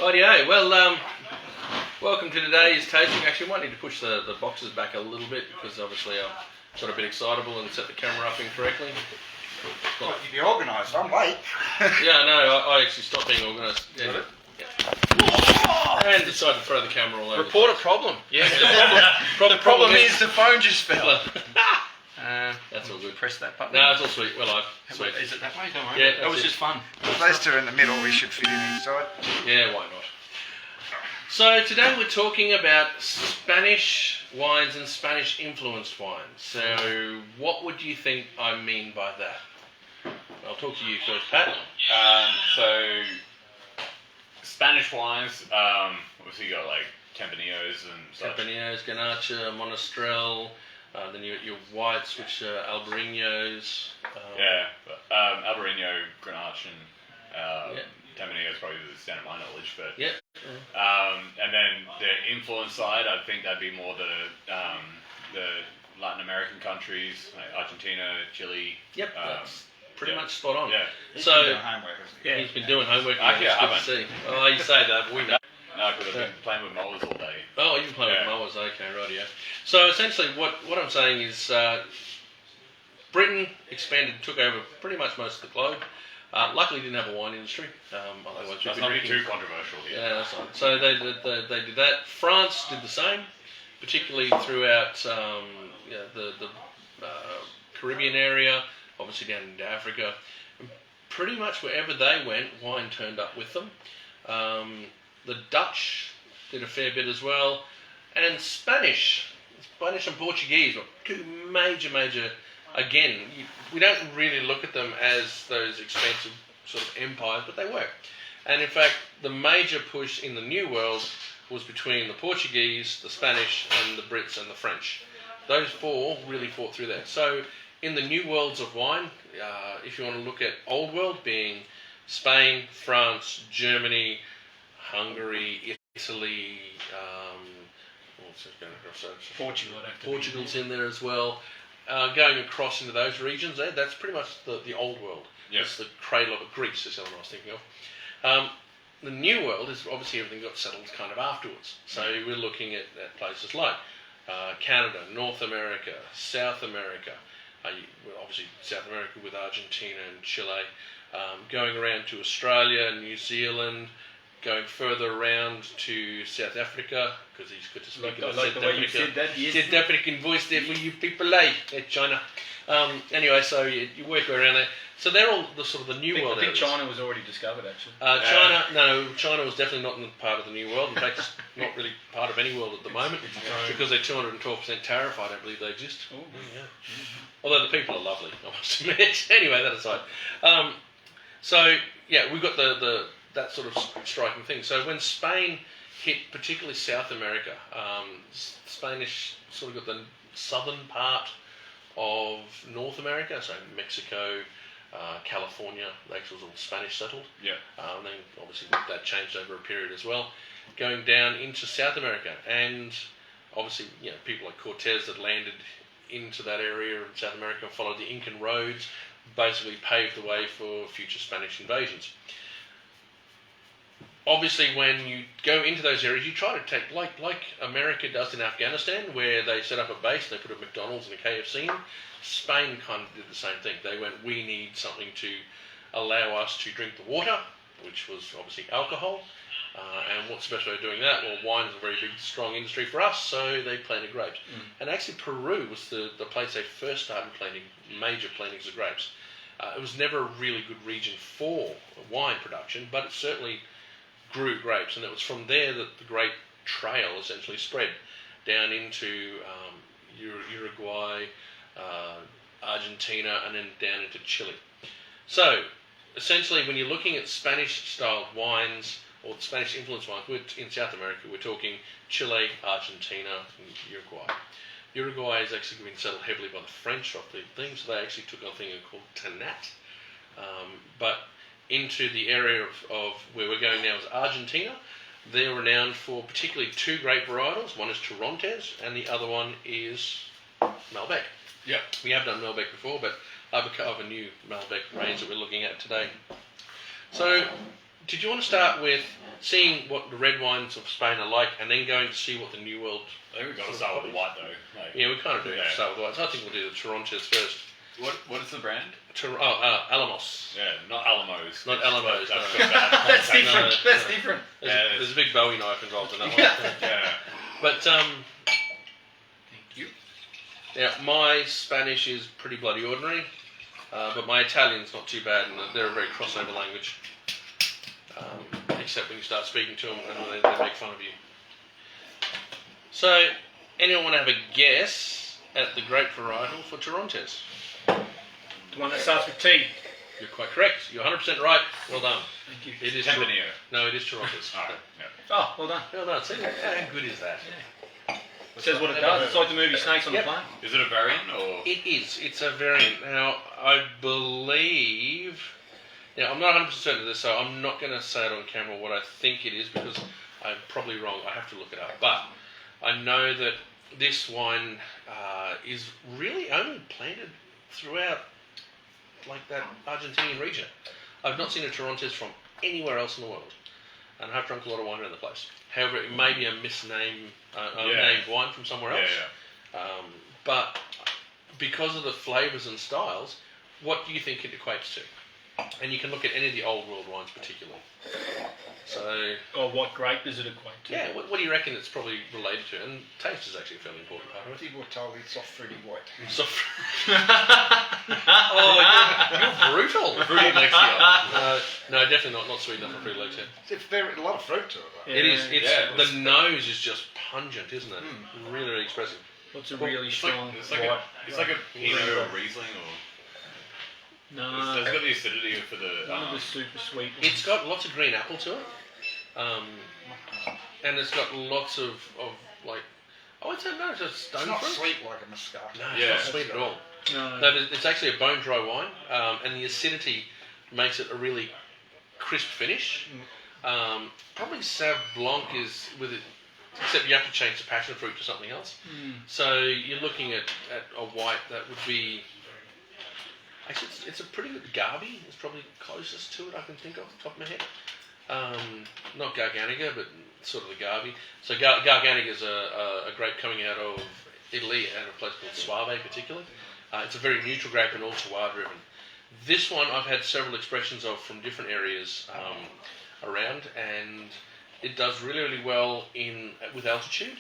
Rightio, welcome to today's tasting. Actually, I might need to push the boxes back a little bit because obviously I got a bit excitable and set the camera up incorrectly. Well, you'd be organised, I'm late. Yeah, no, I actually stopped being organised. Yeah. And decided to throw the camera all over. Report a problem. Yeah, The problem is the phone just fell. That's all good. Press that button. No, it's all sweet. Well, sweet. Is it that way? Don't worry. Yeah, that was just fun. If those two are in the middle, we should fit in inside. Yeah, why not? So today we're talking about Spanish wines and Spanish influenced wines. So what would you think I mean by that? I'll talk to you first, Pat. So Spanish wines, obviously you got like Tempranillos and such. Tempranillos, Garnacha, Monastrell, then you got your whites, which are Albarino's. Albarino, Grenache, and Tempranillo is probably the extent of my knowledge, but and then the influence side, I think that'd be more the Latin American countries, like Argentina, Chile. Yep, that's pretty much spot on. Yeah. He's So been doing homework, hasn't he? he's been doing homework. Actually, it's I good to see. Oh, you say that, but we know. No, because I've been playing with mowers all day. Oh, you've been playing with mowers, okay, rightio. So essentially, what I'm saying is, Britain expanded, took over pretty much most of the globe. Luckily, didn't have a wine industry. Otherwise, That's not too controversial here. Yeah, that's right. So they did that. France did the same, particularly throughout the Caribbean area, obviously down into Africa. And pretty much wherever they went, wine turned up with them. The Dutch did a fair bit as well, and Spanish and Portuguese were two major. Again, we don't really look at them as those expensive sort of empires, but they were. And in fact, the major push in the New World was between the Portuguese, the Spanish, and the Brits and the French. Those four really fought through that. So in the New Worlds of wine, if you want to look at Old World being Spain, France, Germany, Hungary, Italy, Portugal's in there as well. Going across into those regions, that's pretty much the old world. Yep. It's the cradle of Greece, is the one I was thinking of. The new world is obviously everything got settled kind of afterwards. So we're looking at places like Canada, North America, South America, obviously South America with Argentina and Chile, going around to Australia, New Zealand, going further around to South Africa, because he's good to speak about South Africa. South African voice there for you people, China. Anyway, so you work around there. So they're all the sort of the New World I think areas. China was already discovered, actually. China was definitely not part of the New World. In fact, it's not really part of any world at the moment, because they're 212% tariff. I don't believe they exist. Oh, yeah. Although the people are lovely, I must admit. Anyway, that aside. So, yeah, we've got that sort of striking thing. So when Spain hit particularly South America, Spanish sort of got the southern part of North America, so Mexico, California, they was all Spanish settled. Yeah. And then obviously that changed over a period as well. Going down into South America, and obviously people like Cortez that landed into that area in South America and followed the Incan roads, basically paved the way for future Spanish invasions. Obviously, when you go into those areas, you try to take, like America does in Afghanistan, where they set up a base, they put a McDonald's and a KFC in. Spain kind of did the same thing. They went, we need something to allow us to drink the water, which was obviously alcohol. And what's the best way of doing that? Well, wine is a very big, strong industry for us, so they planted grapes. And actually, Peru was the place they first started planting major plantings of grapes. It was never a really good region for wine production, but it certainly grew grapes, and it was from there that the grape trail essentially spread down into Uruguay, Argentina, and then down into Chile. So, essentially, when you're looking at Spanish-styled wines, or Spanish-influenced wines, in South America, we're talking Chile, Argentina, and Uruguay. Uruguay has actually been settled heavily by the French off the thing, so they actually took a thing called Tannat. But into the area of where we're going now is Argentina. They're renowned for particularly two grape varietals. One is Torrontés, and the other one is Malbec. Yeah. We have done Malbec before, but I have a new Malbec range that we're looking at today. So, did you want to start with seeing what the red wines of Spain are like, and then going to see what the New World. I think we've got to start with white though. Like, Yeah, we kind of do Yeah. start with whites. I think we'll do the Torontes first. what is the brand? Alamos. Yeah, not Alamos. Not Alamos, That's no. got bad That's contact. different. no, That's no. different. There's a big Bowie knife involved in that one. Yeah. Yeah. But Thank you. now my Spanish is pretty bloody ordinary, but my Italian's not too bad, and they're a very crossover language. Except when you start speaking to them and they make fun of you. So, anyone want to have a guess at the grape varietal for Torontes? The one that starts with T. You're quite correct. You're 100% right. Well done. Thank you. It is Tempranillo. No, it is Torontes. Alright. Yeah. Oh, well done. Well done. See, how good is that? It says what it does. It's like the movie Snakes on Yep. the Plane. Is it a variant or? It is. It's a variant. Now, I believe... Now, I'm not 100% certain of this, so I'm not going to say it on camera what I think it is, because I'm probably wrong. I have to look it up. But I know that this wine is really only planted throughout, like, that Argentinian region. I've not seen a Torontes from anywhere else in the world. And I have drunk a lot of wine around the place. However, it may be a misnamed named wine from somewhere else. Yeah. But because of the flavours and styles, what do you think it equates to? And you can look at any of the old world wines particularly. So, Or what grape does it equate to? yeah, what do you reckon it's probably related to? And taste is actually a fairly important part of it. Tibotoli, soft fruity white. So, you're brutal. Fruity Lexia. No, definitely not sweet enough for Fruity Lexia. It's very, a lot of fruit to it. Though. Yeah. It is. It's Yeah, the nose is just pungent, isn't it? Really, really expressive. What's a really It's strong like white? it's like a Pinot or Riesling or. No. It's got the acidity for the. One of the super sweet ones. It's got lots of green apple to it, and it's got lots of like. I would say no, it's just stone It's not fruit. sweet like a Muscat. No, Yeah. it's not sweet at all. No. No, it's actually a bone dry wine, and the acidity makes it a really crisp finish. Probably Sauv Blanc is with it, except you have to change the passion fruit to something else. So you're looking at a white that would be. Actually, it's a pretty good Garvey. It's probably closest to it I can think of off the top of my head. Not Garganiga, but sort of the Garvey. So Garganiga is a grape coming out of Italy and a place called Soave particularly. It's a very neutral grape and all terroir driven. This one I've had several expressions of from different areas around, and it does really, really well with altitude,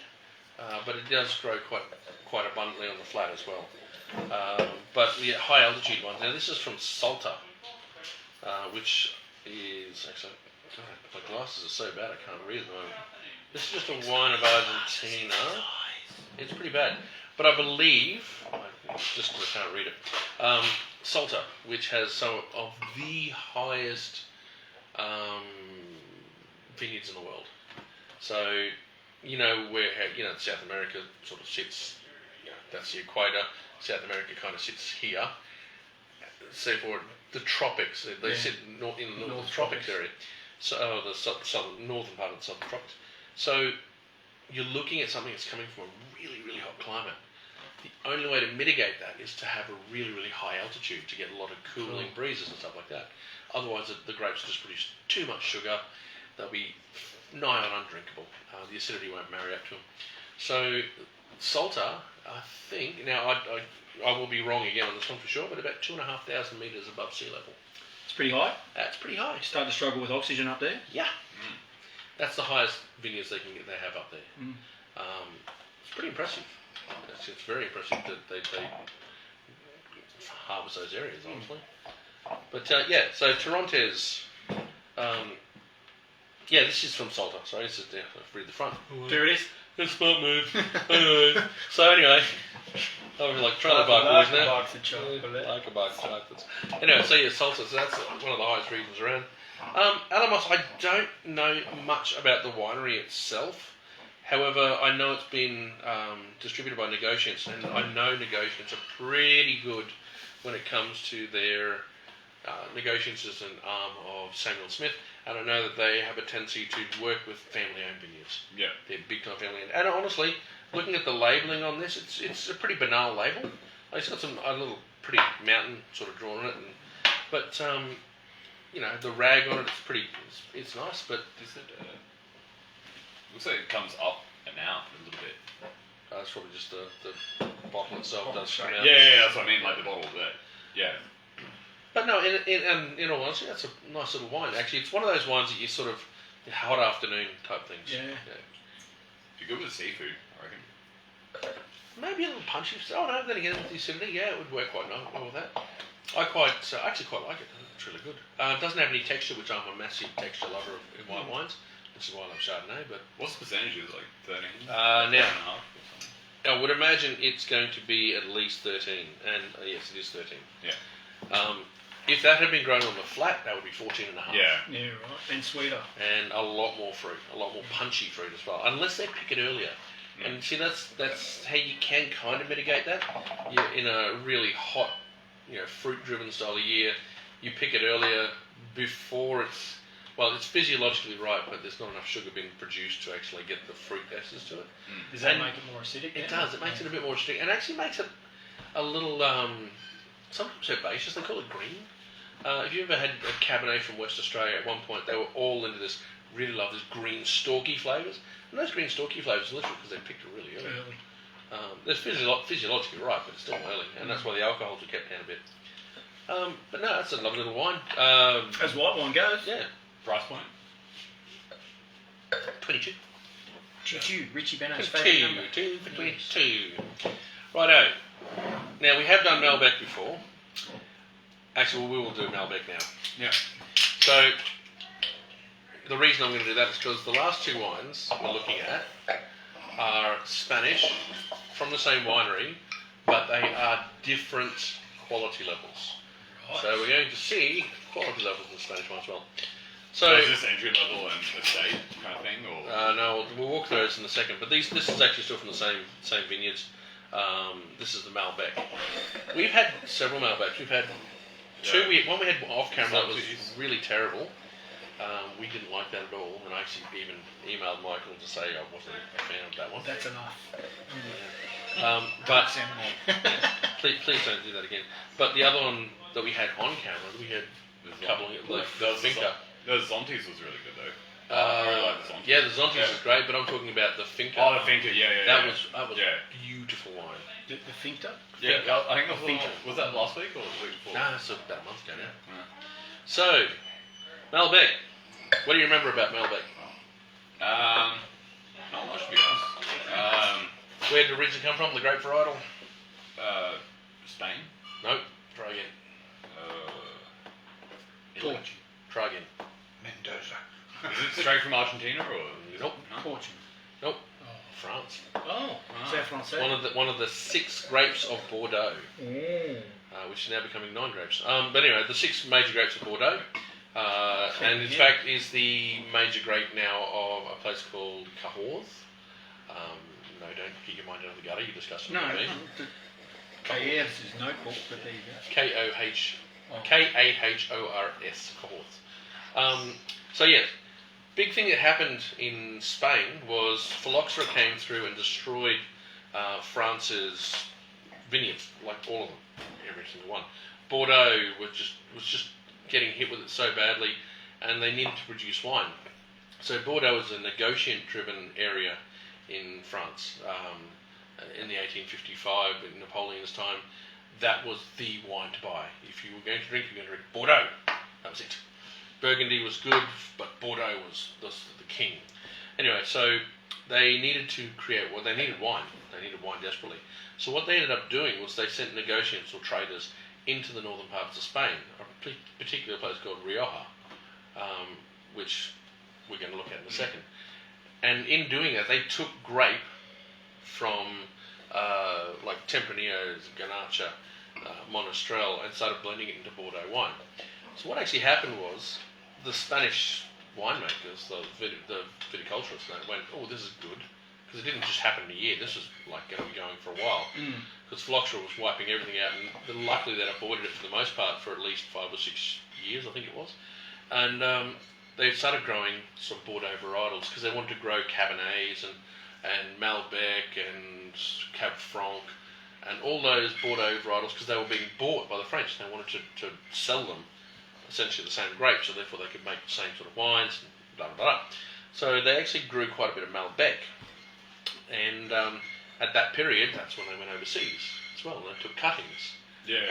but it does grow quite abundantly on the flat as well. But the high altitude ones. Now this is from Salta, which is actually God, my glasses are so bad I can't read at the moment. This is just a wine of Argentina. It's pretty bad, but I believe just because I can't read it. Salta, which has some of the highest vineyards in the world. So where South America sort of sits. That's the equator. South America kind of sits here. So for the tropics, they sit in the North Tropics area. So the southern northern part of the southern tropics. So you're looking at something that's coming from a really, really hot climate. The only way to mitigate that is to have a really, really high altitude to get a lot of cooling breezes and stuff like that. Otherwise, the grapes just produce too much sugar. They'll be nigh on undrinkable. The acidity won't marry up to them. So Salta, I think, now I will be wrong again on this one for sure, but about 2,500 metres above sea level. It's pretty high. That's pretty high. You start to struggle with oxygen up there. Yeah. That's the highest vineyards they have up there. It's pretty impressive. It's very impressive that they harvest those areas, honestly. But so Torontes, this is from Salta. Sorry, this is read the front. There it is. It's a smart move. So anyway, I'm like trailer park boys now. Like a box of chocolates. Anyway, so Salta, so that's one of the highest regions around. Alamos, I don't know much about the winery itself. However, I know it's been distributed by Negociants, and I know Negociants are pretty good when it comes to their Negociants is an arm of Samuel Smith, and I know that they have a tendency to work with family-owned vineyards. Yeah. They're big-time family-owned. And honestly, looking at the labelling on this, it's a pretty banal label. It's got a little pretty mountain sort of drawn on it, but the rag on it. It's pretty. It's nice, but Is it? Looks like it comes up and out a little bit. it's probably just the bottle itself does come out. Yeah, that's what I mean. Like the bottle, but yeah. But no, in all honesty, that's a nice little wine. Actually, it's one of those wines that you sort of hot afternoon type things. Yeah. If you're good with seafood, I reckon. Maybe a little punchy. Oh no, then again with the acidity, yeah, it would work quite well with that. I actually quite like it. It's really good. It doesn't have any texture, which I'm a massive texture lover of in white wines, which is why I love Chardonnay. But What's the percentage? Is it like 13? now 12.5 I would imagine it's going to be at least 13, and yes, it is 13. Yeah. If that had been grown on the flat, that would be 14 and a half. Yeah. Yeah, right. And sweeter. And a lot more fruit, a lot more punchy fruit as well, unless they pick it earlier. And see, that's how you can kind of mitigate that. You're in a really hot, fruit-driven style of year. You pick it earlier before it's physiologically ripe, but there's not enough sugar being produced to actually get the fruit essence to it. Does that make it more acidic? It does. It makes it a bit more acidic, and actually makes it a little sometimes herbaceous. They call it green. If you ever had a Cabernet from West Australia, at one point they were all into this. Really love this green stalky flavours, and those green stalky flavours are literally because they picked it really early. They're physiologically right, but it's still early, and that's why the alcohols are kept down a bit. But no, that's a lovely little wine. As white wine goes. Yeah, Price point? 22. Richie Benno's favourite number. 22 for 22. Righto. Now we have done Malbec before. Actually, we will do Malbec now. Yeah. So the reason I'm going to do that is because the last two wines we're looking at are Spanish from the same winery, but they are different quality levels. Right. So we're going to see quality levels in the Spanish wine as well. So is this entry level and estate kind of thing, or? No, we'll walk through those in a second. But this is actually still from the same vineyards. This is the Malbec. We've had several Malbecs. We've had two. One we had off camera that was really terrible. We didn't like that at all, and I actually even emailed Michael to say I wasn't a fan of that one. That's enough. But please don't do that again. But the other one that we had on camera, we had a couple of the Finca. The Zontis was really good though. I really like the Zontis. Yeah, the Zontis was great, but I'm talking about the Finca. Oh, the Finca, yeah. That was beautiful wine. The Finca? Yeah, I think was that last week or the week before? No, it's about a month ago now. Yeah. So, Malbec. What do you remember about Malbec? Not much to be honest. Where did it originally come from? The grape varietal? Spain. Nope. Try again. Portugal. Try again. Mendoza. Is it straight from Argentina or? Nope. Portugal. Nope. France. Oh, c'est français. One of the 6 grapes of Bordeaux, which is now becoming 9 grapes. But anyway, the 6 major grapes of Bordeaux, and in fact is the major grape now of a place called Cahors. No, don't get your mind out of the gutter. You discussed it with me. Cahors is notebook, but there you go. Kahors, Cahors. So yes. Big thing that happened in Spain was phylloxera came through and destroyed France's vineyards, like all of them, every single one. Bordeaux was just getting hit with it so badly, and they needed to produce wine. So Bordeaux was a negotiant-driven area in France. In the 1855, in Napoleon's time, that was the wine to buy. If you were going to drink, you were going to drink Bordeaux. That was it. Burgundy was good, but Bordeaux was the king. Anyway, so they needed to create, they needed wine. They needed wine desperately. So what they ended up doing was they sent negotiants or traders into the northern parts of Spain, a particular place called Rioja, which we're going to look at in a second. And in doing that, they took grape from like Tempranillo's, Garnacha, Monastrell, and started blending it into Bordeaux wine. So what actually happened was the Spanish winemakers, the viticulturists, went, oh, this is good, because it didn't just happen in a year. This was like going to be going for a while, because phylloxera was wiping everything out, and luckily they'd avoided it for the most part for at least 5 or 6 years, I think it was. And they started growing some Bordeaux varietals because they wanted to grow Cabernets and Malbec and Cab Franc and all those Bordeaux varietals because they were being bought by the French. They wanted to sell them essentially the same grapes, so therefore they could make the same sort of wines, and blah, blah, blah. So they actually grew quite a bit of Malbec. And at that period, that's when they went overseas as well, and they took cuttings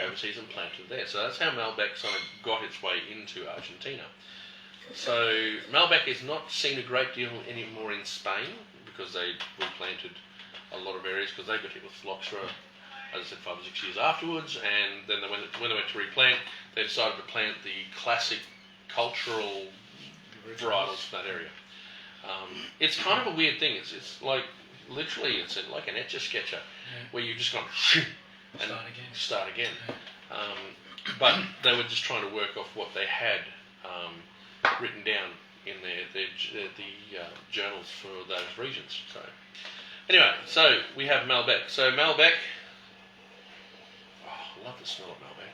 overseas and planted there. So that's how Malbec sort of got its way into Argentina. So Malbec is not seen a great deal anymore in Spain because they replanted a lot of areas because they got hit with phylloxera, as I said, 5 or 6 years afterwards. And then when they went to replant, they decided to plant the classic cultural varietals from that area. It's kind of a weird thing. It's like literally it's like an etch-a-sketcher where you've just gone and start again. But they were just trying to work off what they had written down in the journals for those regions. So anyway, so we have Malbec. So Malbec, I love the smell of Malbec.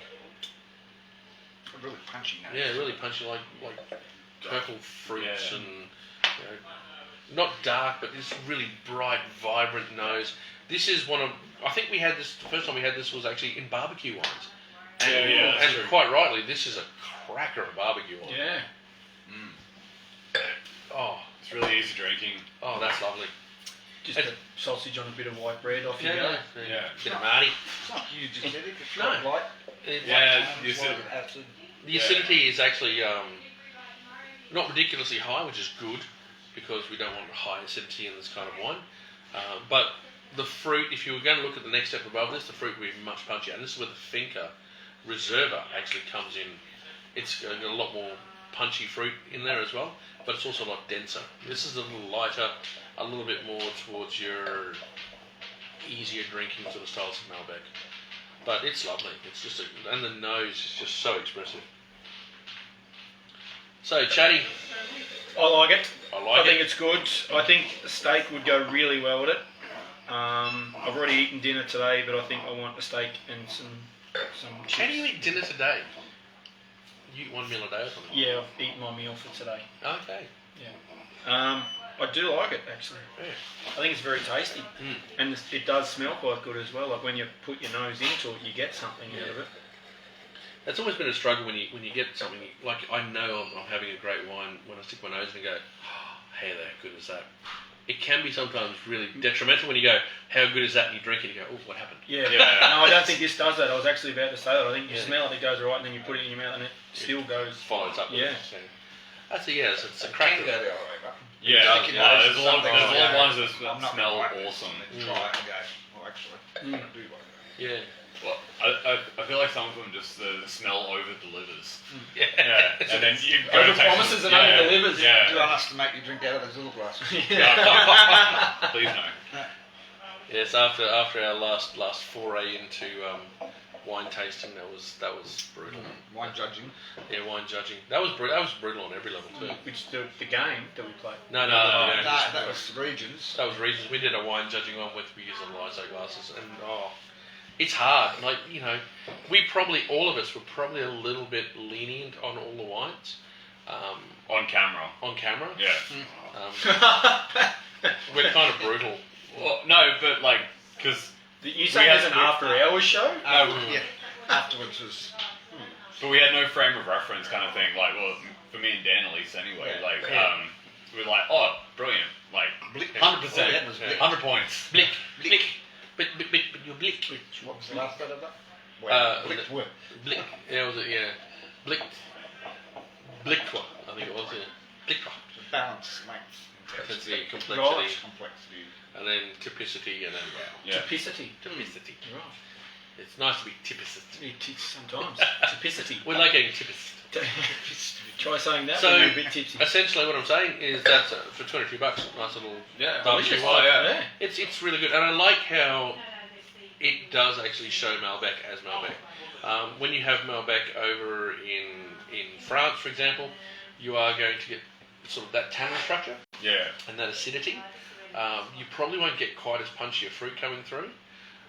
Really punchy nose. Yeah, really punchy, like purple fruits and not dark, but this really bright, vibrant nose. This is one of, I think we had this, the first time we had this was actually in barbecue wines. And true. quite rightly, this is a cracker of barbecue wine. Yeah. Oh, It's really easy drinking. oh, that's lovely. Just a sausage on a bit of white bread off you go. Yeah. Bit of Marty. It's not huge acidic, it's No. quite light. Yeah, You you said acid. The acidity is actually not ridiculously high, which is good because we don't want high acidity in this kind of wine. But the fruit, if you were going to look at the next step above this, the fruit would be much punchier. And this is where the Finca Reserva actually comes in. It's got a lot more punchy fruit in there as well, but it's also a lot denser. This is a little lighter, a little bit more towards your easier drinking sort of styles of Malbec. But it's lovely. It's just and the nose is just so expressive. So, Chatty. I like it. I think it's good. I think a steak would go really well with it. I've already eaten dinner today, but I think I want a steak and some chips. How do you eat dinner today? You eat 1 meal a day or something? Yeah, I've eaten my meal for today. Okay. Yeah. I do like it, actually. Yeah. I think it's very tasty. And it does smell quite good as well. Like when you put your nose into it, you get something out of it. It's always been a struggle when you get something, like I know I'm having a great wine when I stick my nose and go, oh, hey there, good as that. It can be sometimes really detrimental when you go, how good is that? And you drink it and you go, oh, what happened? Yeah. No, I don't think this does that. I was actually about to say that. I think you smell it, it goes alright, and then you put it in your mouth and it still goes. Follows up with Yeah. it. So that's it's a It cracker. can go the other way, but Yeah, Thinking there's of a lot of something ones that I'm not smell gonna like it. awesome. And then try it and go, oh, actually, I do like that. Yeah. Well, I feel like some of them just the smell over delivers. Yeah. Yeah, and then you go Over to taste promises it. and under delivers. Do you Yeah. want us to make you drink out of those little glasses? Please no. Yes, after our last foray into wine tasting, that was brutal. Wine judging. Yeah, wine judging. That was brutal on every level too. Which the game that we played. No. That was regions. That was regions. We did a wine judging one with we used Lizo glasses, and it's hard. Like all of us were probably a little bit lenient on all the wines. On camera. On camera. Yeah. We're kind of brutal. Well, no, but like, because. You say there's an after hours show? Yeah. Afterwards was. But we had no frame of reference kind of thing. Like, well, for me and Dan at least anyway. Yeah. Like, we're like, oh, brilliant. Like, 100%. All we had was blick. 100 points. Blick. But you blick. What was the last bit of that? Blick. Blick. Yeah, was it? Yeah. Blick. Blickwa, I think it was. Yeah. Blickwa. The balance, length, That's the complexity, complexity. and then typicity, and then Yeah. Typicity. typicity. Right. It's nice to be typicist. Sometimes. Typicity. We like getting typist. Try saying that So, when you're a bit tipsy. Essentially, what I'm saying is that for $22, nice little Yeah. barbecue Delicious. wine. Yeah. It's really good, and I like how it does actually show Malbec as Malbec. When you have Malbec over in France, for example, you are going to get sort of that tannin structure Yeah. and that acidity. You probably won't get quite as punchy a fruit coming through,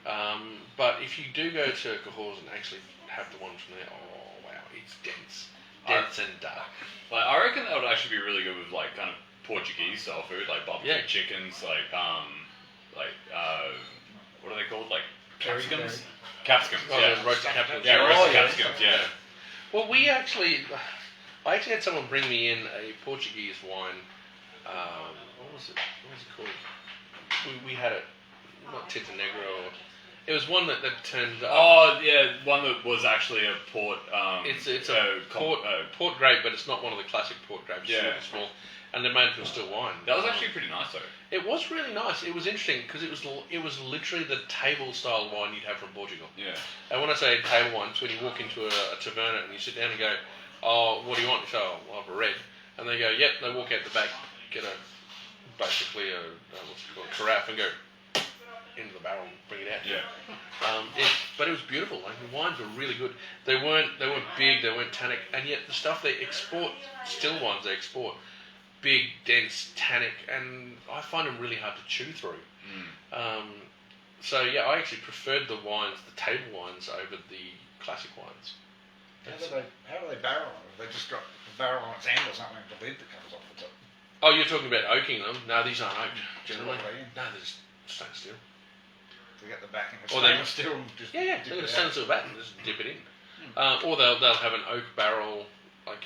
but if you do go to Cahors and actually have the one from there, oh wow, it's dense and dark. Like, I reckon that would actually be really good with like kind of Portuguese style food, like barbecue Yeah. chickens, like what are they called? Like Curry capsicums. berry. Capsicums. Oh, Yeah. those roasted capsicums. Yeah, Oh, roasted yeah. capsicums. Yeah. Well, I actually had someone bring me in a Portuguese wine. What was it? What was it called? We had it, not Tinta Negra. It was one that turned. Oh yeah, one that was actually a port. It's a port grape, but it's not one of the classic port grapes. It's Yeah. really small, and they're made from still wine. That was actually pretty nice though. It was really nice. It was interesting because it was literally the table style wine you'd have from Portugal. Yeah. And when I say table wine, it's when you walk into a taverna and you sit down and go, "Oh, what do you want?" You say, "Oh, I'll have a red," and they go, "Yep." They walk out the back, get basically a what's it called, carafe, and go into the barrel and bring it out. Yeah. But it was beautiful. Like the wines were really good. They weren't big. They weren't tannic, and yet the stuff they export, still wines they export, big, dense, tannic, and I find them really hard to chew through. So yeah, I actually preferred the table wines over the classic wines. How do they barrel them? Have they just got a barrel on its end or something, the lid that comes off the top? Oh, you're talking about oaking them? No, these aren't oaked generally. What are they in? No, they're just stainless steel. They get the backing of Or they- stainless steel and just Yeah, dip they've got a it stainless steel vat and just dip it in. Or they'll have an oak barrel, like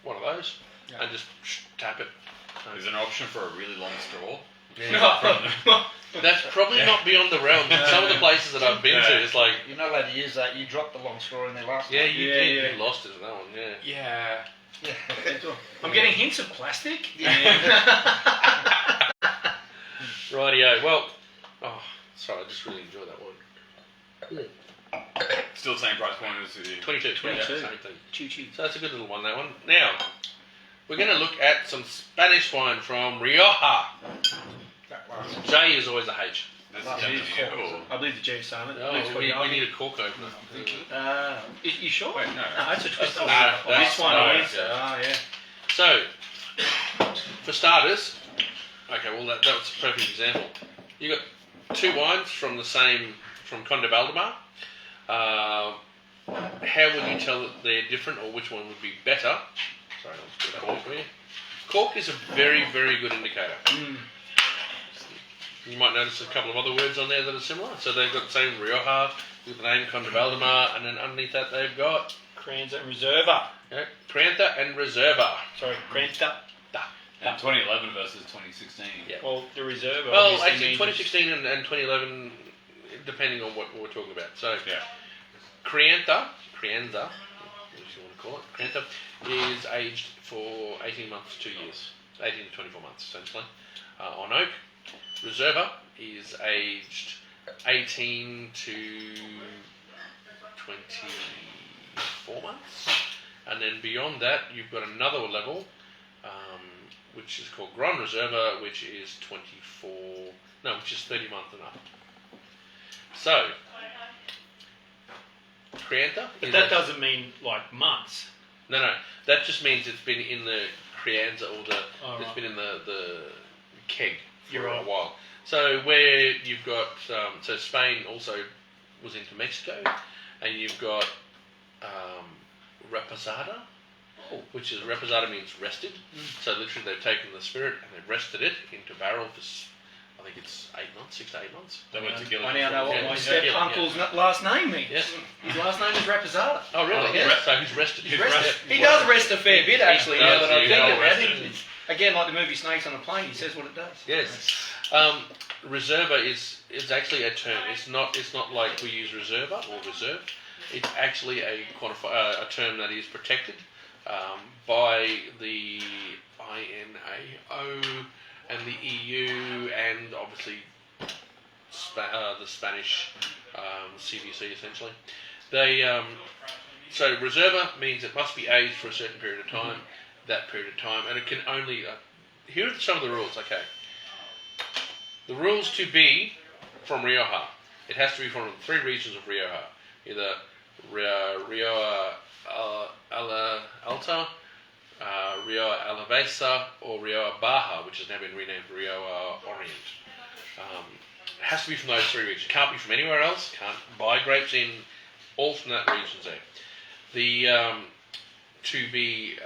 one of those, Yeah. and just tap it. Is there an option for a really long straw? That's probably not beyond the realm. Some of the places that I've been to, it's like, You're not allowed to use that. You dropped the long straw in there last yeah, night. you Yeah, did. yeah. You lost it in that one, yeah. Yeah. Yeah. I'm getting hints of plastic. Rightio. Well, sorry, I just really enjoyed that one. Still the same price point as the 22. 22. Yeah, same thing. Choo-choo. So that's a good little one, that one. Now, we're going to look at some Spanish wine from Rioja. That last J is always a H. This Last is year's yeah, cork, cool. I believe the G is silent. Oh, we need a cork opener. You sure? Wait, no. No, that's a twist. Nah, Oh, that's this one nice, is. yeah. Oh, yeah. So, for starters, okay, well that's a perfect example. You got two wines from Conde Valdemar. How would you tell that they're different, or which one would be better? Sorry, I'll just get a cork for you. Cork is a very, very good indicator. You might notice a couple of other words on there that are similar. So they've got the same Rioja with the name Conde Valdemar, and then underneath that they've got Crianza and Reserva. Crianza and Reserva. Sorry, Crianza. And 2011 versus 2016. Yeah. Well, the Reserva. Well, obviously actually, means 2016 and 2011, depending on what we're talking about. So, Yeah. Crianza, what you want to call it, Crianza is aged for 18 months, 2 years, 18 to 24 months essentially, on oak. Reserva is aged 18 to 24 months, and then beyond that, you've got another level, which is called Grand Reserva, which is 30 months and up. So, Crianza. But that doesn't mean like months. No. That just means it's been in the Crianza or it's right. been in the keg for You're right. a while. So where you've got so Spain also was into Mexico, and you've got reposada, which is reposada means rested. So literally they've taken the spirit and they've rested it into barrel for I think it's 6 to 8 months. That went to I now know what Yeah, my yeah, step-uncle's last name means. Yeah. His last name is Reposada. Oh really? Oh, Yeah. rest- So he's rested. He does rest a fair bit, actually, He now does, that I yeah, think he about does. it. Again, like the movie Snakes on a Plane, he says what it does. Yes. Reserva is actually a term. It's not like we use reserva or reserve. It's actually a term that is protected by the INAO and the EU and obviously the Spanish CDC essentially. They so reserva means it must be aged for a certain period of time. That period of time, and it can only. Here are some of the rules. Okay. The rules to be from Rioja. It has to be from the 3 regions of Rioja. Either Rioja Alta, Rioja Alavesa, or Rioja Baja, which has now been renamed Rioja Orient. It has to be from those 3 regions. It can't be from anywhere else. Can't buy grapes in all from that region there. The to be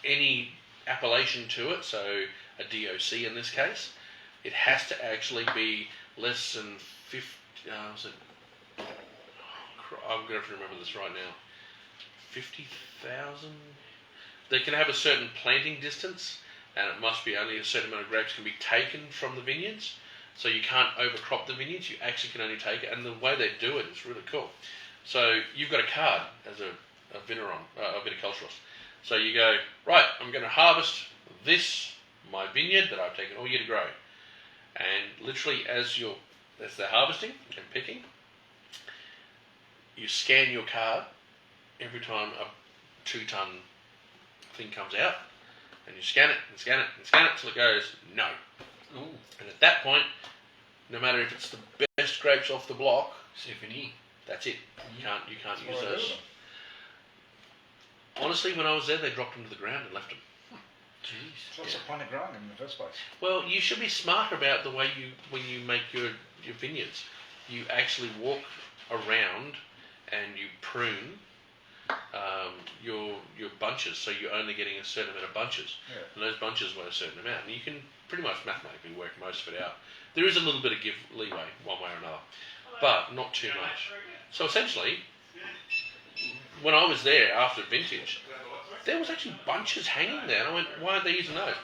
any appellation to it, so a DOC in this case, it has to actually be less than 50. I'm going to have to remember this right now. 50,000. They can have a certain planting distance, and it must be only a certain amount of grapes can be taken from the vineyards. So you can't overcrop the vineyards. You actually can only take it, and the way they do it is really cool. So you've got a card as a viticulturist. So you go, right, I'm going to harvest my vineyard that I've taken all year to grow. And literally as they're harvesting and picking, you scan your card every time a 2-ton thing comes out, and you scan it and scan it and scan it till it goes no. Ooh. And at that point, no matter if it's the best grapes off the block, Symphony. that's it. You can't That's use what I do those. with them. Honestly, when I was there, they dropped them to the ground and left them. Jeez. So what's the point of growing them in the first place? Well, you should be smart about the way when you make your vineyards. You actually walk around and you prune your bunches, so you're only getting a certain amount of bunches, and those bunches weigh a certain amount, and you can pretty much mathematically work most of it out. There is a little bit of leeway one way or another, but not too much. So essentially, when I was there after vintage, there was actually bunches hanging there, and I went, why aren't they using those?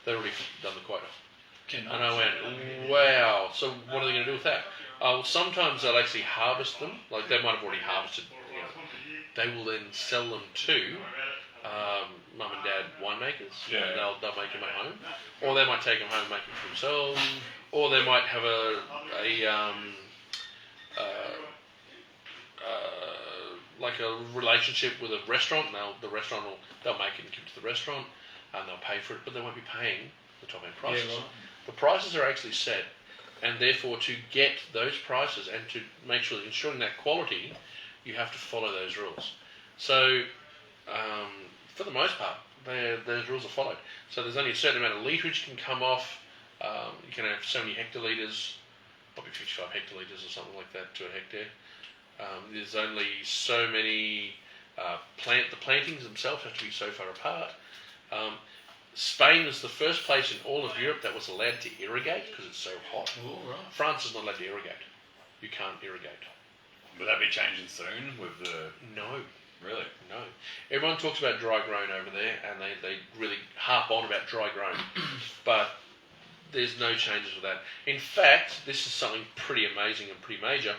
They'd already done the quota. And I went, wow, so what are they going to do with that? Well, sometimes they'll actually harvest them, like they might have already harvested, they will then sell them to mum and dad winemakers, and they'll make them at home, or they might take them home and make them for themselves, or they might have like a relationship with a restaurant, and they'll make it and give it to the restaurant, and they'll pay for it, but they won't be paying the top end prices. Yeah, right. The prices are actually set, and therefore to get those prices and to make sure that ensuring that quality, you have to follow those rules. So, for the most part, those rules are followed. So there's only a certain amount of litrage can come off. You can have so many hectolitres, probably 55 hectolitres or something like that to a hectare. There's only so many the plantings themselves have to be so far apart. Spain is the first place in all of Europe that was allowed to irrigate because it's so hot. Oh, right. France is not allowed to irrigate. You can't irrigate. Will that be changing soon with the... No. Really? No. Everyone talks about dry grown over there, and they really harp on about dry grown. But there's no changes with that. In fact, this is something pretty amazing and pretty major.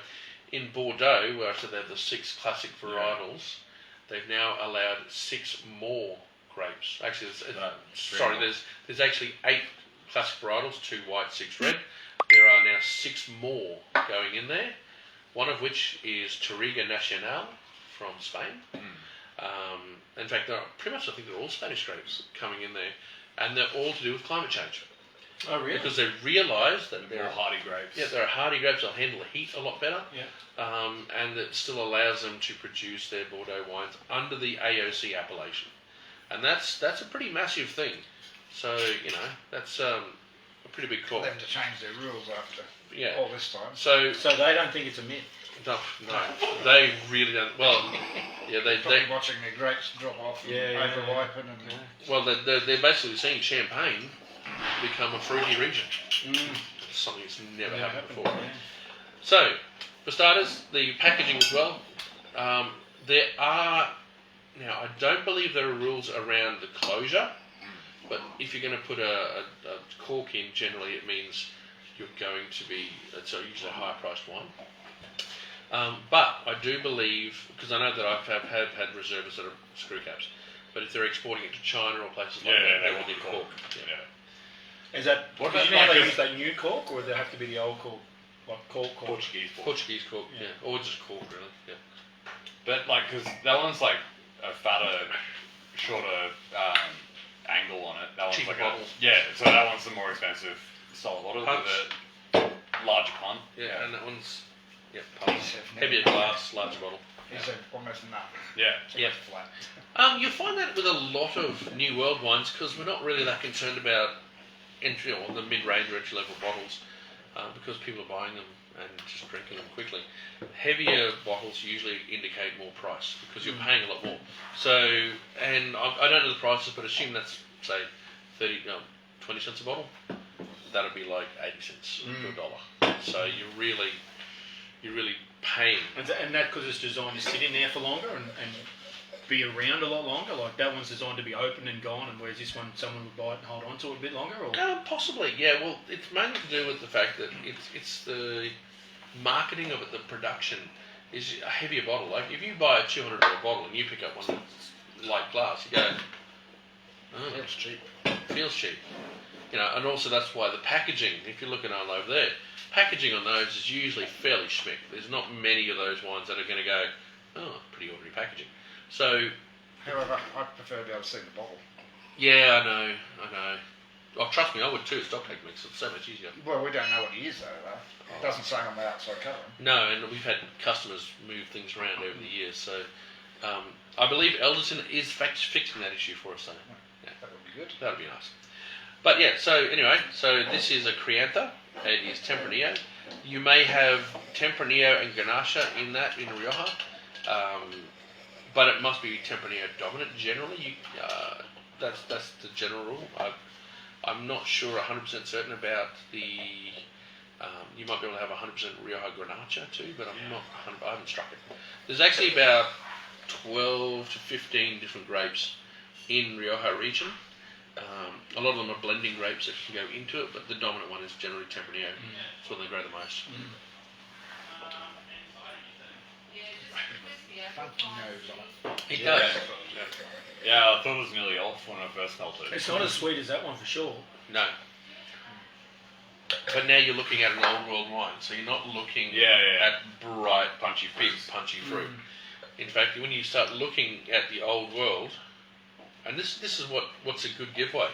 In Bordeaux, where I said they have the 6 classic varietals, they've now allowed 6 more grapes. Actually, there's actually 8 classic varietals, 2 white, 6 red. There are now 6 more going in there. One of which is Touriga Nacional from Spain. In fact, pretty much I think they're all Spanish grapes coming in there, and they're all to do with climate change. Oh, really? Because they realise that they're hardy grapes. Yeah, they're hardy grapes. They'll handle the heat a lot better. Yeah. And it still allows them to produce their Bordeaux wines under the AOC appellation, and that's a pretty massive thing. So that's a pretty big call. For them to change their rules after Yeah. all this time. So they don't think it's a myth. no, they really don't. Well, yeah, Probably watching their grapes drop off and over-ripen and... Well, they're basically seeing Champagne become a fruity region. Something that's never happened before. Yeah. So, for starters, the packaging as well. There are... Now, I don't believe there are rules around the closure, but if you're going to put a cork in, generally it means you're going to be... It's usually a higher priced wine. But I do believe, because I know that I've had reserves that are screw caps, but if they're exporting it to China or places like that, they will need a cork. Is that What because about they like use that new cork, or does it have to be the old cork, like cork? Portuguese cork, or just cork really. Yeah. But like, because that one's like a fatter, shorter angle on it. That one's Cheaper like bottles. so that one's the more expensive style bottle Punch. with a larger punt. Yeah, and that one's punch. He's Heavier glass, larger bottle. He's almost nut. Yeah. Yeah. Flat. You find that with a lot of New World wines because we're not really that concerned about entry or the mid-range or entry-level bottles because people are buying them and just drinking them quickly. Heavier bottles usually indicate more price because you're paying a lot more. So, and I don't know the prices, but assume that's say 20 cents a bottle. That'd be like 80 cents to $1. So you're really paying. And that because it's designed to sit in there for longer and be around a lot longer? Like that one's designed to be open and gone, and whereas this one, someone would buy it and hold on to it a bit longer? Or Possibly, yeah. Well, it's mainly to do with the fact that it's the marketing of it, the production is a heavier bottle. Like if you buy a $200 bottle and you pick up one that's light glass, you go, oh, It's cheap. feels cheap. You know, and also that's why the packaging, if you're looking on over there, packaging on those is usually fairly schmick. There's not many of those wines that are going to go, oh, pretty ordinary packaging. So, However, I prefer to be able to see the bottle. yeah, I know. Oh, trust me, I would too. Stock take mix. It's so much easier. Well, we don't know what he is though. It doesn't say on the outside cover. No, and we've had customers move things around over the years. So, I believe Elderton is fixing that issue for us. So, yeah, That would be good. that'd be nice. But yeah, so anyway, so this is a Crianza. It is Tempranillo. You may have Tempranillo and Grenache in that in Rioja, but it must be Tempranillo dominant generally. That's the general rule. I'm not sure 100% certain about the. You might be able to have 100% Rioja Grenache too, but I haven't struck it. There's actually about 12 to 15 different grapes in Rioja region. A lot of them are blending grapes that can go into it, but the dominant one is generally Tempranillo. It's when they grow the most. Funky nose on it. It Yeah. does. Yeah, I thought it was nearly off when I first smelled it. it's not as sweet as that one for sure. No. But now you're looking at an old world wine, so you're not looking at bright, punchy, big, punchy fruit. In fact, when you start looking at the old world, and this is what's a good giveaway.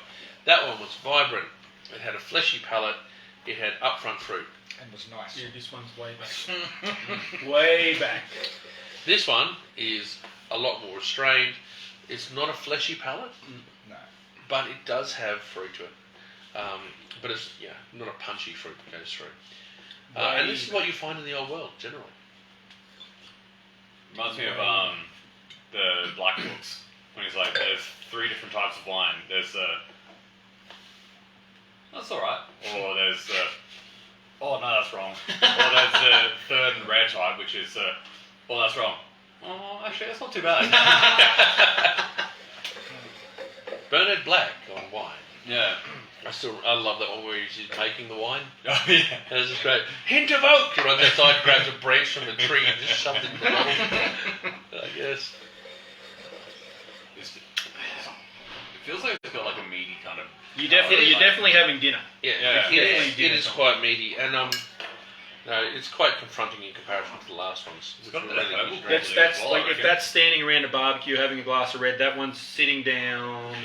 That one was vibrant. It had a fleshy palate. It had upfront fruit. And was nice. Yeah, this one's way back. Way back. This one is a lot more restrained. It's not a fleshy palate, No. but it does have fruit to it. But it's not a punchy fruit that goes through. And this is what you find in the old world generally. Reminds me of the Black Books when he's like, "There's 3 different types of wine. There's that's all right," or there's "Oh no, that's wrong," or there's the third and rare type, which is "Oh, that's wrong." Oh, actually, that's not too bad. Bernard Black on wine. Yeah. I love that one where he's making the wine. Oh yeah. There's this great hint of oak. He runs outside, grabs a branch from the tree, and just shoves it in the bottle. I guess. It feels like it's got like a meaty kind of. You're definitely having dinner. Yeah, Yeah. it is quite meaty, and no, it's quite confronting in comparison to the last ones. It's got which that were level good. grade. That's Well, like I if reckon. that's standing around a barbecue having a glass of red, that one's sitting down.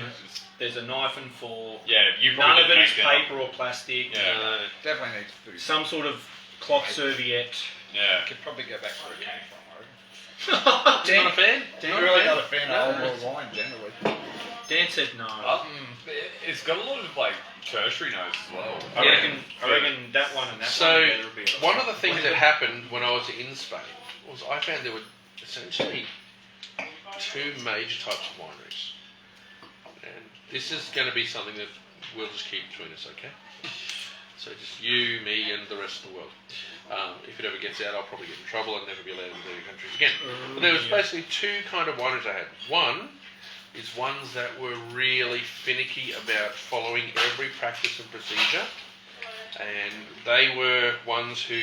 There's a knife and fork. Yeah, you None probably of it didn't is make that. paper or plastic. Yeah. Definitely needs food. Some sort of cloth serviette. Yeah. Could probably go back to where it came from, I reckon. Not a fan? I'm really not a fan of old world wine generally. Dan said no. It's got a lot of like tertiary notes as well. I Yeah. reckon that one and that So, one together would be a one of the things that happened when I was in Spain was I found there were essentially 2 major types of wineries. And this is going to be something that we'll just keep between us, okay? So just you, me, and the rest of the world. If it ever gets out, I'll probably get in trouble and never be allowed in the countries again. But there was basically 2 kind of wineries I had. One is ones that were really finicky about following every practice and procedure, and they were ones who,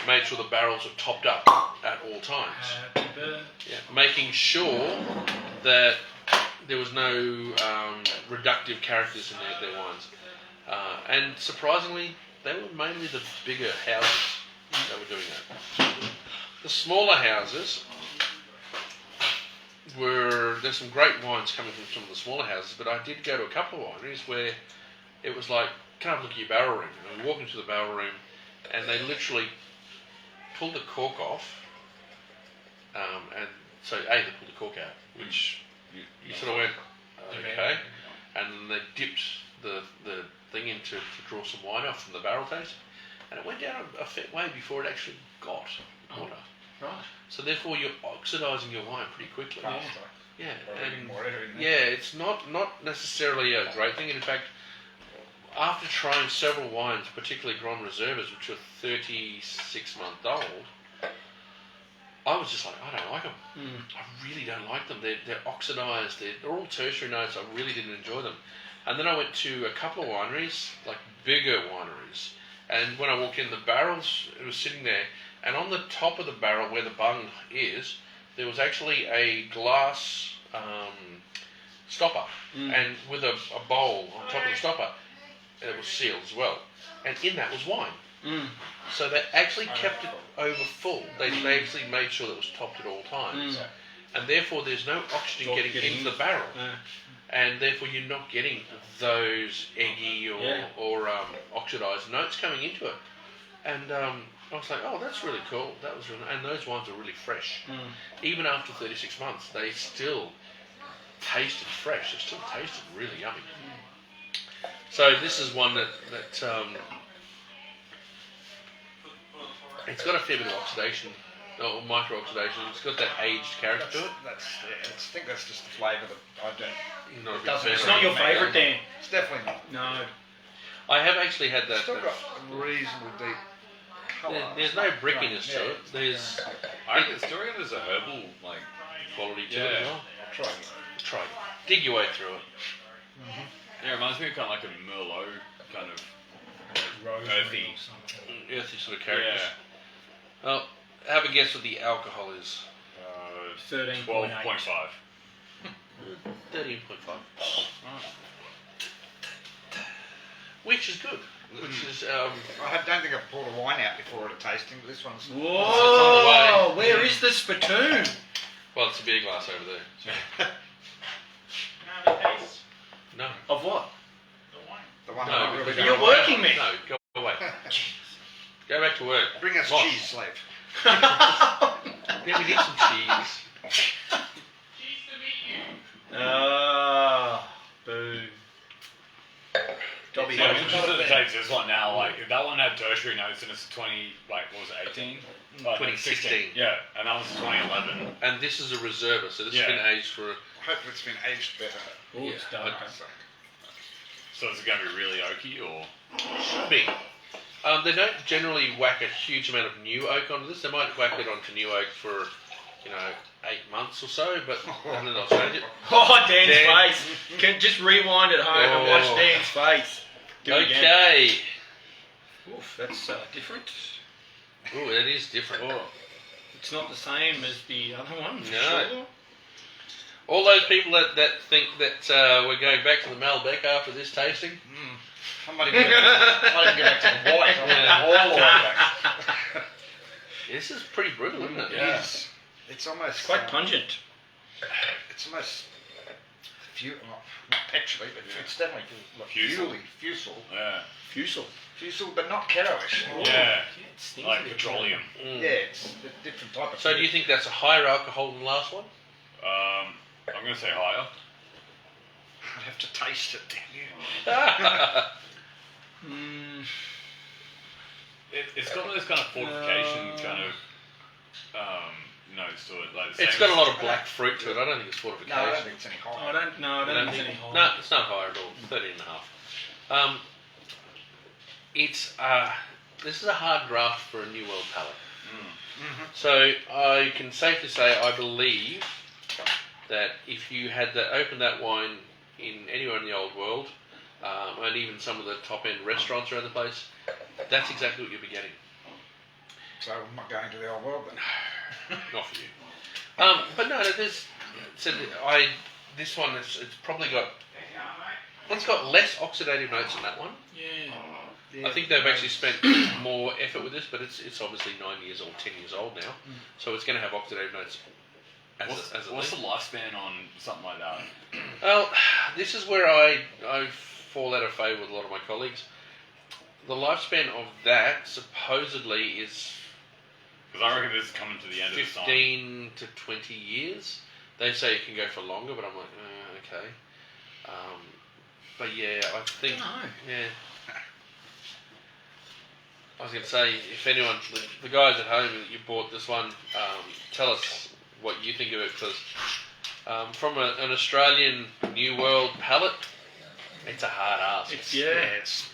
made sure the barrels were topped up at all times. Happy birthday. Yeah, making sure that there was no reductive characters in their wines, and surprisingly, they were mainly the bigger houses that were doing that. The smaller houses there's some great wines coming from some of the smaller houses, but I did go to a couple of wineries where it was like, come have a look at your barrel room. And we walk into the barrel room, and they literally pulled the cork off, and so they pulled the cork out, which you sort of went, okay, and then they dipped the thing in to draw some wine off from the barrel taste, and it went down a fair way before it actually got water. Right. So therefore, you're oxidising your wine pretty quickly. Yeah, And it's not necessarily a great thing. And in fact, after trying several wines, particularly Grand Reserves, which are 36 months old, I was just like, I don't like them. I really don't like them. They're oxidised. They're all tertiary notes. I really didn't enjoy them. And then I went to a couple of wineries, like bigger wineries. And when I walked in, the barrels, it was sitting there. And on the top of the barrel, where the bung is, there was actually a glass stopper. And with a bowl on top of the stopper, it was sealed as well. And in that was wine. So they actually kept it over full. They actually made sure that it was topped at all times. And therefore there's no oxygen getting into the barrel. And therefore you're not getting those eggy or oxidised notes coming into it. And I was like, oh, that's really cool. That was really, and those wines are really fresh. Even after 36 months, they still tasted fresh. They still tasted really yummy. So this is one that it's got a fair bit of oxidation, or micro-oxidation. It's got that aged character to it. I think that's just the flavour that I don't. Not a big doesn't- fan It's of not it. your favourite, Dan. It's definitely not. No. I have actually had that. Still got reasonably deep colour. There's no brickiness to it. There's I still reckon there's a herbal like. quality to it as well. Try it. Try it. Dig your way through it. Yeah, it reminds me of kind of like a Merlot kind of earthy. Earthy sort of characters. Yeah. Well, have a guess what the alcohol is. 13.8. 12.5. 13.5. Which is good. Which is I don't think I've poured a wine out before at a tasting, but this one's. Whoa! Where is the spittoon? well, it's a beer glass over there. No. Of what? The one No, that I really because don't You're like. working me. No, go away. Go back to work. Bring us Boss. cheese, slave. Yeah, we need some cheese. Boo. So I'm interested to taste this one now. Like if that one had tertiary notes and it's 20, like what was it, 18? 2016. Yeah, and that was 2011. And this is a reserva, so this has been aged for. Hopefully it's been aged better. Oh, it's dark. So is it going to be really oaky or? Should be. They don't generally whack a huge amount of new oak onto this. They might whack it onto new oak for, 8 months or so, but and then they'll change it. Oh, Dan's Dan. face. Can just rewind at home and watch Dan's face. Do it again. Okay. Oof, that's different. Oh, it is different. Oh. It's not the same as the other one, for No. sure. All those people that think that we're going back to the Malbec after this tasting. I might even go back to the white. I want all the way back. This is pretty brutal, isn't it? Yeah. It's almost Quite pungent. It's almost not petrolly, but it's definitely like Fusel. fusel. Yeah. Fusel. But not Kerouish. Yeah. It stings Like a bit. petroleum. Mm. Yeah, it's a different type of. So do you think that's a higher alcohol than the last one? I'm going to say higher. I'd have to taste it, damn you. It's got those kind of fortification kind of notes to it. Like It's got a lot of black fruit to it. I don't think it's fortification. No, I don't think it's any higher. I don't think it's any higher. No, it's not higher at all. 13.5. This is a hard draft for a New World palate. So I can safely say I believe that if you had opened that wine in anywhere in the old world, and even some of the top end restaurants around the place, that's exactly what you'll be getting. So I'm not going to the old world then. Not for you. But no, there's. So this one it's probably got. It's got less oxidative notes than that one. Yeah. I think they've actually spent more effort with this, but it's obviously 9 years old, 10 years old now, so it's going to have oxidative notes. What's the lifespan on something like that? Well, this is where I fall out of favour with a lot of my colleagues. The lifespan of that supposedly is Because I reckon this is coming to the end of the song. 15 to 20 years. They say it can go for longer, but I'm like, okay. But yeah, I think, yeah. I was going to say, if anyone, the guys at home that you bought this one, tell us what you think of it, because from an Australian New World palate, it's a hard ass. It's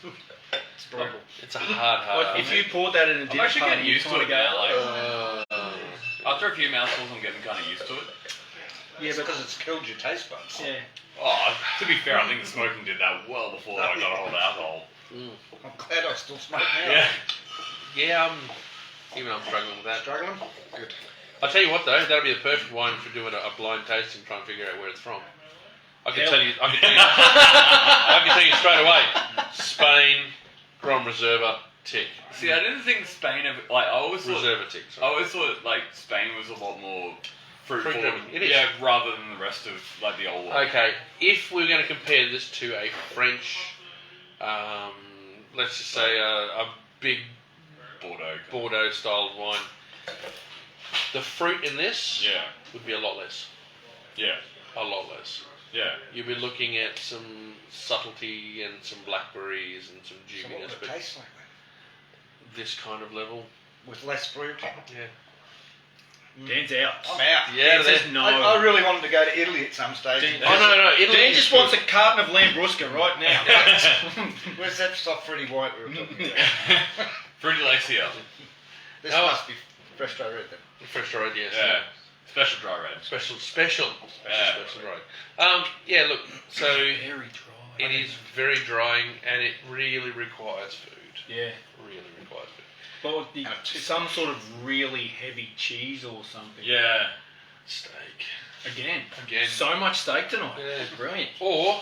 brutal. It's a hard Like, if you poured that in a dinner actually party, getting you used to kind it of go, now, like- After a few mouthfuls, I'm getting kind of used to it. Yeah, but because it's killed your taste buds. yeah. Oh, to be fair, I think the smoking did that well before I got a hold of alcohol. I'm glad I still smoke now. Yeah. Yeah, even I'm struggling with that. Struggling? Good. I'll tell you what though, that'll be the perfect wine for doing a blind tasting, trying to figure out where it's from. I can tell you, I can tell you straight away. Spain, Grand Reserva, tick. See, I didn't think Spain ever, like, I always Reserva tick. I always thought, like, Spain was a lot more fruitful. Fruit-driven. It is. Yeah, rather than the rest of, like, the old one. Okay, if we're going to compare this to a French, let's just say a big Bordeaux styled wine, the fruit in this Yeah. would be a lot less. Yeah. A lot less. Yeah. You'll be looking at some subtlety and some blackberries and some So what juviness, would it but taste like this kind of level, with less fruit? yeah. Dan's out. I'm out. Yeah, Dan says no. I really wanted to go to Italy at some stage. Dan- Oh no, Italy Dan is just good. wants a carton of Lambrusca right now. Where's that soft fruity white we were talking about? Fruity Lexia. This Oh. must be fresh dry red then. Fresh dried, yes. Yeah. Special dry red. Special Yeah. dried. Yeah, look, so Very dry. it is very drying and it really requires food. Yeah. Really requires food. But with some sort of really heavy cheese or something. Yeah. Steak. Again. Again. So much steak tonight. Yeah. Brilliant. Or,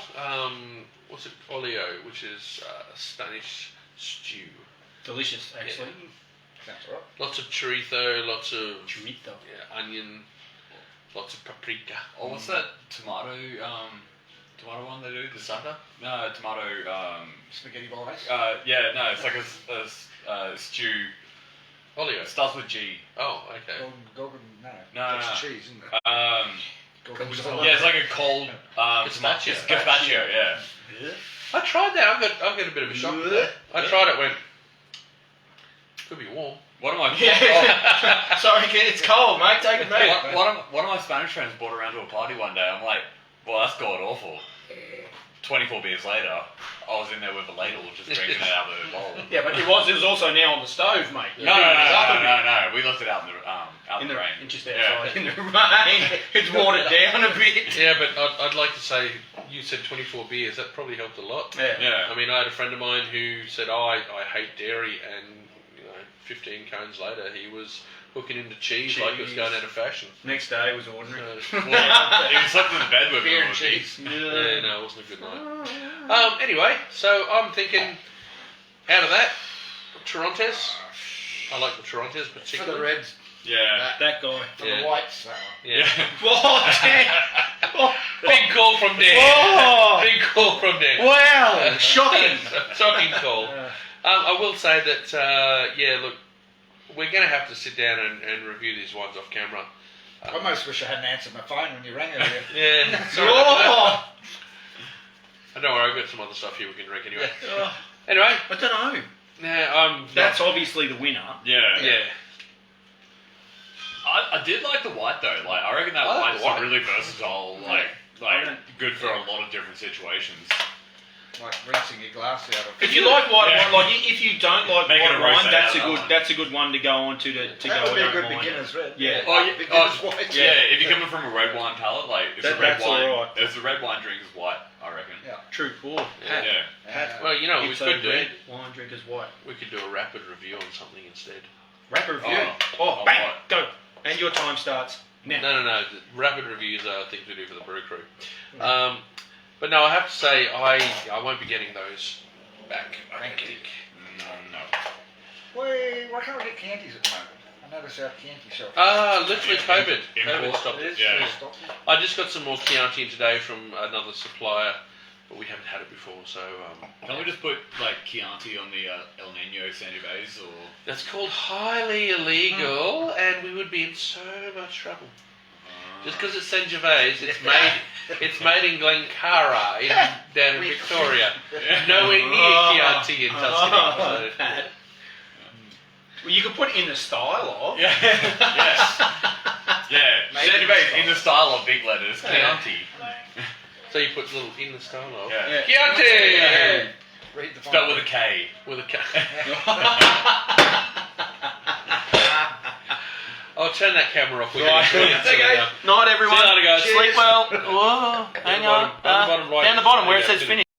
what's it, olio, which is Spanish stew. Delicious, actually. Sounds alright. Lots of chorizo, lots of Chorizo. onion, lots of paprika. Oh, what's that tomato one they do? Passata? No, tomato, Spaghetti bolognese. yeah, no, it's like a stew. Olio. It starts with G. Oh, okay. Gorgon, no. No, That's no. cheese, isn't it? Gorgonzola. Yeah, it's like a cold, Gazpacho. It's gazpacho, yeah. I tried that. I got a bit of a shock with that. I tried it. Went. Could be warm. One of my Yeah. Sorry, kid, it's cold, mate. Take it back. one of my Spanish friends brought around to a party one day. I'm like, well, that's god awful. 24 beers later, I was in there with a ladle just drinking it out of the bowl. Yeah, but it was also now on the stove, mate. No. We left it out in the rain. Just outside in the rain. It's watered down a bit. Yeah, but I'd like to say you said 24 beers. That probably helped a lot. Yeah. I mean, I had a friend of mine who said, "Oh, I hate dairy," and 15 cones later, he was hooking into cheese like it was going out of fashion. Next day was ordinary. Well, he slept in the bed with Beer him. and cheese. Yeah, no, it wasn't a good night. Anyway, so I'm thinking, out of that, Torontes. I like the Torontes For particularly. the reds, Yeah. That guy. for Yeah. the whites, that one. Yeah. Oh, damn. Oh, Big call from Dan. Oh. Big call from Dan. wow. Shocking. Shocking call. I will say that, look, we're going to have to sit down and review these wines off camera. I almost wish I hadn't answered my phone when you rang earlier. Yeah, sorry about that. Oh. Don't worry, I've got some other stuff here we can drink anyway. Oh, Anyway, I don't know. That's That's obviously the winner. Yeah. yeah. I did like the white though. Like I reckon that I like white's the white. really versatile. Like don't- good for a lot of different situations. Like rinsing your glass out of. If you like white Yeah. wine, like if you don't like Make it white a wine, rosé that's a out of good that. that's a good one to go on to That go. would be I a good don't mind. beginner's red. Yeah. Beginner's white. Yeah, if you're coming from a red wine palate, like if the red That's wine, alright. if the red wine drink is white, I reckon. Yeah. True. Cool. Yeah. Well, you know, we It's could a do. red wine drinkers white. We could do a rapid review on something instead. Rapid review. Oh, Bang, what? go. And your time starts now. No. The rapid reviews are things we do for the brew crew. But no, I have to say, I won't be getting those back. I don't think. No. Why can't we get Canties at the moment? I noticed our Chianti shop. Literally COVID. COVID Import. stopped it. Yeah. I just got some more Chianti in today from another supplier, but we haven't had it before, so Can't we just put like Chianti on the El Nino Sangiovese or? that's called highly illegal, and we would be in so much trouble. Just because it's Sangiovese, it's made in Glencara, down in Victoria, nowhere near Chianti in Tuscany. So. Well, you could put it in the style of. Yeah. Sangiovese in the style of big letters. Chianti. So you put little in the style of Yeah. Chianti Read the Spelled with a K. with a K. I I'll turn that camera off. We're Right. going to Okay. now. Night, everyone. See you later, guys. Sleep well. Whoa, hang on. Down the bottom right. Down the bottom where it Yeah, says finish. finish.